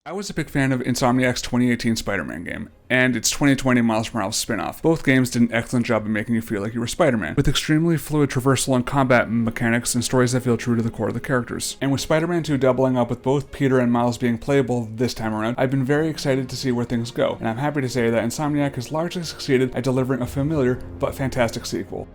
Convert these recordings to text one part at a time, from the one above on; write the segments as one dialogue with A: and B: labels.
A: I was a big fan of Insomniac's 2018 Spider-Man game, and its 2020 Miles Morales spin-off. Both games did an excellent job of making you feel like you were Spider-Man, with extremely fluid traversal and combat mechanics and stories that feel true to the core of the characters. And with Spider-Man 2 doubling up with both Peter and Miles being playable this time around, I've been very excited to see where things go, and I'm happy to say that Insomniac has largely succeeded at delivering a familiar but fantastic sequel.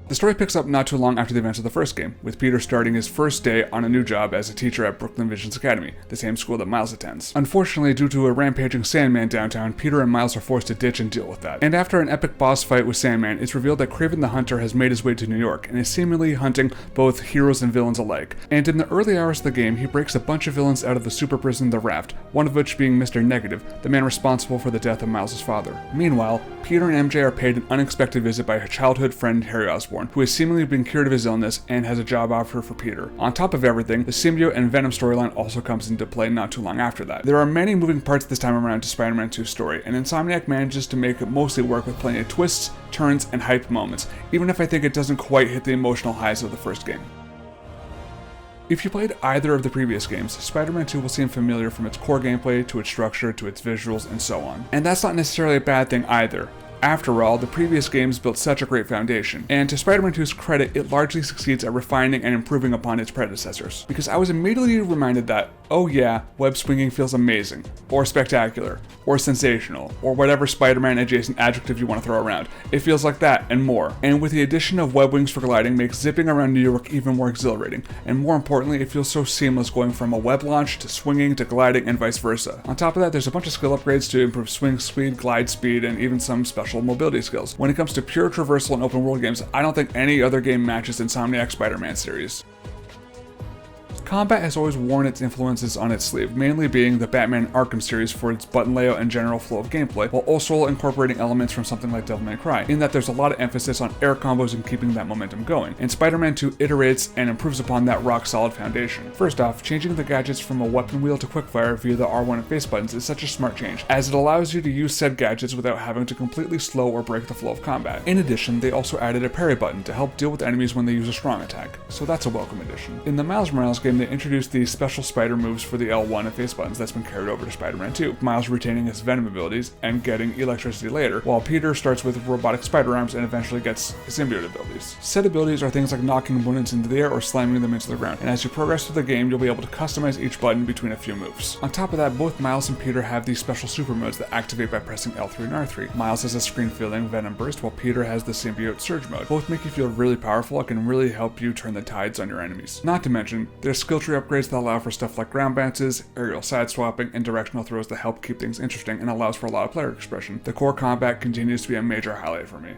A: The story picks up not too long after the events of the first game, with Peter starting his first day on a new job as a teacher at Brooklyn Visions Academy, the same school that Miles attends. Unfortunately, due to a rampaging Sandman downtown, Peter and Miles are forced to ditch and deal with that. And after an epic boss fight with Sandman, it's revealed that Kraven the Hunter has made his way to New York and is seemingly hunting both heroes and villains alike. And in the early hours of the game, he breaks a bunch of villains out of the super prison The Raft, one of which being Mr. Negative, the man responsible for the death of Miles' father. Meanwhile, Peter and MJ are paid an unexpected visit by a childhood friend, Harry Osborn, who has seemingly been cured of his illness and has a job offer for Peter. On top of everything, the symbiote and Venom storyline also comes into play not too long after that. There are many moving parts this time around to Spider-Man 2's story, and Insomniac manages to make it mostly work with plenty of twists, turns, and hype moments, even if I think it doesn't quite hit the emotional highs of the first game. If you played either of the previous games, Spider-Man 2 will seem familiar from its core gameplay to its structure to its visuals and so on. And that's not necessarily a bad thing either. After all, the previous games built such a great foundation, and to Spider-Man 2's credit, it largely succeeds at refining and improving upon its predecessors. Because I was immediately reminded that, oh yeah, web swinging feels amazing, or spectacular, or sensational, or whatever Spider-Man adjacent adjective you want to throw around. It feels like that, and more. And with the addition of web wings for gliding makes zipping around New York even more exhilarating, and more importantly, it feels so seamless going from a web launch to swinging to gliding and vice versa. On top of that, there's a bunch of skill upgrades to improve swing speed, glide speed, and even some special mobility skills. When it comes to pure traversal and open world games, I don't think any other game matches Insomniac's Spider-Man series. Combat has always worn its influences on its sleeve, mainly being the Batman Arkham series for its button layout and general flow of gameplay, while also incorporating elements from something like Devil May Cry, in that there's a lot of emphasis on air combos and keeping that momentum going, and Spider-Man 2 iterates and improves upon that rock-solid foundation. First off, changing the gadgets from a weapon wheel to quickfire via the R1 and face buttons is such a smart change, as it allows you to use said gadgets without having to completely slow or break the flow of combat. In addition, they also added a parry button to help deal with enemies when they use a strong attack, so that's a welcome addition. In the Miles Morales game, they introduced the special spider moves for the L1 and face buttons that's been carried over to Spider-Man 2, Miles retaining his Venom abilities and getting electricity later, while Peter starts with robotic spider arms and eventually gets his symbiote abilities. Said abilities are things like knocking opponents into the air or slamming them into the ground, and as you progress through the game, you'll be able to customize each button between a few moves. On top of that, both Miles and Peter have these special super modes that activate by pressing L3 and R3. Miles has a screen-filling Venom burst, while Peter has the symbiote surge mode. Both make you feel really powerful and can really help you turn the tides on your enemies. Not to mention, there's skill tree upgrades that allow for stuff like ground bounces, aerial side swapping, and directional throws that help keep things interesting and allows for a lot of player expression. The core combat continues to be a major highlight for me.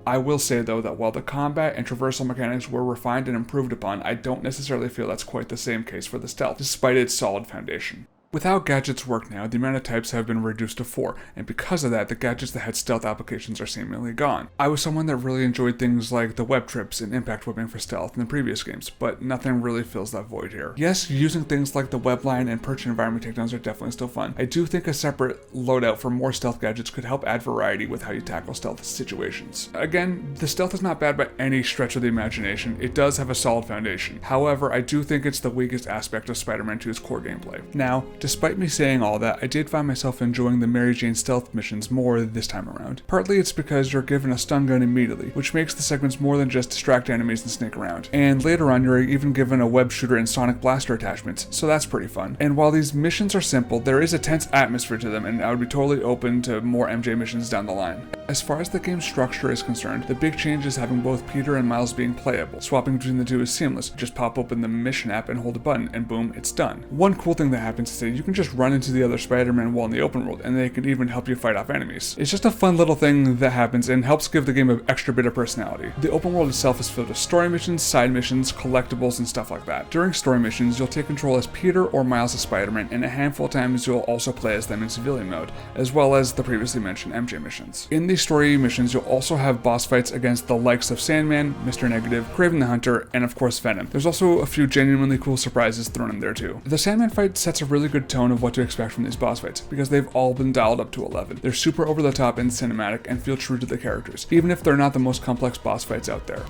A: I will say though that while the combat and traversal mechanics were refined and improved upon, I don't necessarily feel that's quite the same case for the stealth, despite its solid foundation. With how gadgets work now, the amount of types have been reduced to 4, and because of that, the gadgets that had stealth applications are seemingly gone. I was someone that really enjoyed things like the web trips and impact whipping for stealth in the previous games, but nothing really fills that void here. Yes, using things like the web line and perch environment takedowns are definitely still fun. I do think a separate loadout for more stealth gadgets could help add variety with how you tackle stealth situations. Again, the stealth is not bad by any stretch of the imagination. It does have a solid foundation. However, I do think it's the weakest aspect of Spider-Man 2's core gameplay. Now, despite me saying all that, I did find myself enjoying the Mary Jane stealth missions more this time around. Partly it's because you're given a stun gun immediately, which makes the segments more than just distract enemies and sneak around. And later on, you're even given a web shooter and sonic blaster attachments, so that's pretty fun. And while these missions are simple, there is a tense atmosphere to them, and I would be totally open to more MJ missions down the line. As far as the game's structure is concerned, the big change is having both Peter and Miles being playable. Swapping between the two is seamless. Just pop open the mission app and hold a button, and boom, it's done. One cool thing that happens is that you can just run into the other Spider-Man while in the open world, and they can even help you fight off enemies. It's just a fun little thing that happens and helps give the game an extra bit of personality. The open world itself is filled with story missions, side missions, collectibles, and stuff like that. During story missions, you'll take control as Peter or Miles as Spider-Man, and a handful of times you'll also play as them in civilian mode, as well as the previously mentioned MJ missions. In these story missions, you'll also have boss fights against the likes of Sandman, Mr. Negative, Kraven the Hunter, and of course Venom. There's also a few genuinely cool surprises thrown in there too. The Sandman fight sets a really good tone of what to expect from these boss fights, because they've all been dialed up to 11. They're super over the top and cinematic and feel true to the characters, even if they're not the most complex boss fights out there.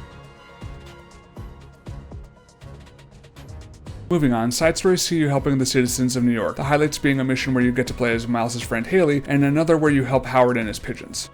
A: Moving on, side stories see you helping the citizens of New York, the highlights being a mission where you get to play as Miles' friend Haley, and another where you help Howard and his pigeons.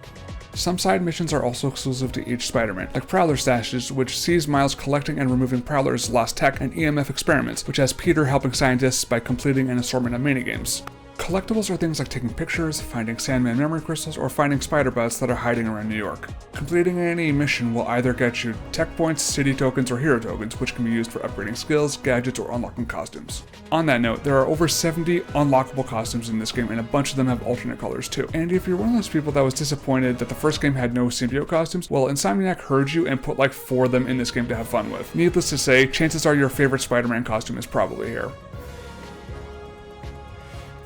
A: Some side missions are also exclusive to each Spider-Man, like Prowler Stashes, which sees Miles collecting and removing Prowler's lost tech, and EMF experiments, which has Peter helping scientists by completing an assortment of minigames. Collectibles are things like taking pictures, finding Sandman memory crystals, or finding spider bots that are hiding around New York. Completing any mission will either get you tech points, city tokens, or hero tokens, which can be used for upgrading skills, gadgets, or unlocking costumes. On that note, there are over 70 unlockable costumes in this game, and a bunch of them have alternate colors too. And if you're one of those people that was disappointed that the first game had no symbiote costumes, well, Insomniac heard you and put like 4 of them in this game to have fun with. Needless to say, chances are your favorite Spider-Man costume is probably here.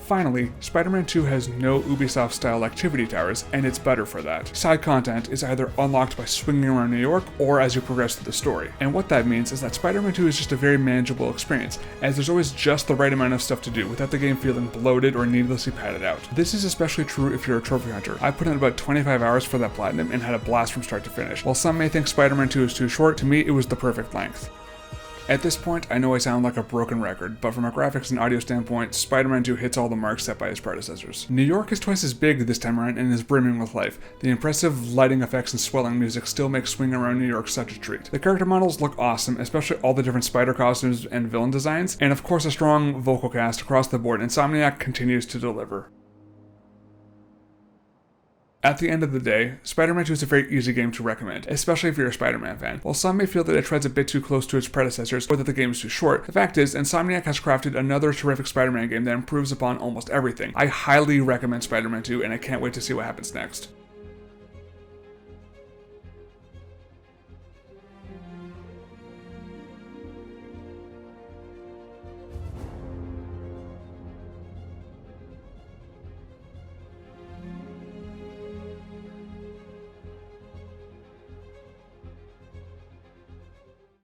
A: Finally, Spider-Man 2 has no Ubisoft-style activity towers, and it's better for that. Side content is either unlocked by swinging around New York, or as you progress through the story. And what that means is that Spider-Man 2 is just a very manageable experience, as there's always just the right amount of stuff to do without the game feeling bloated or needlessly padded out. This is especially true if you're a trophy hunter. I put in about 25 hours for that platinum and had a blast from start to finish. While some may think Spider-Man 2 is too short, to me it was the perfect length. At this point, I know I sound like a broken record, but from a graphics and audio standpoint, Spider-Man 2 hits all the marks set by his predecessors. New York is twice as big this time around and is brimming with life. The impressive lighting effects and swelling music still make swinging around New York such a treat. The character models look awesome, especially all the different spider costumes and villain designs, and of course a strong vocal cast across the board. Insomniac continues to deliver. At the end of the day, Spider-Man 2 is a very easy game to recommend, especially if you're a Spider-Man fan. While some may feel that it treads a bit too close to its predecessors or that the game is too short, the fact is, Insomniac has crafted another terrific Spider-Man game that improves upon almost everything. I highly recommend Spider-Man 2, and I can't wait to see what happens next.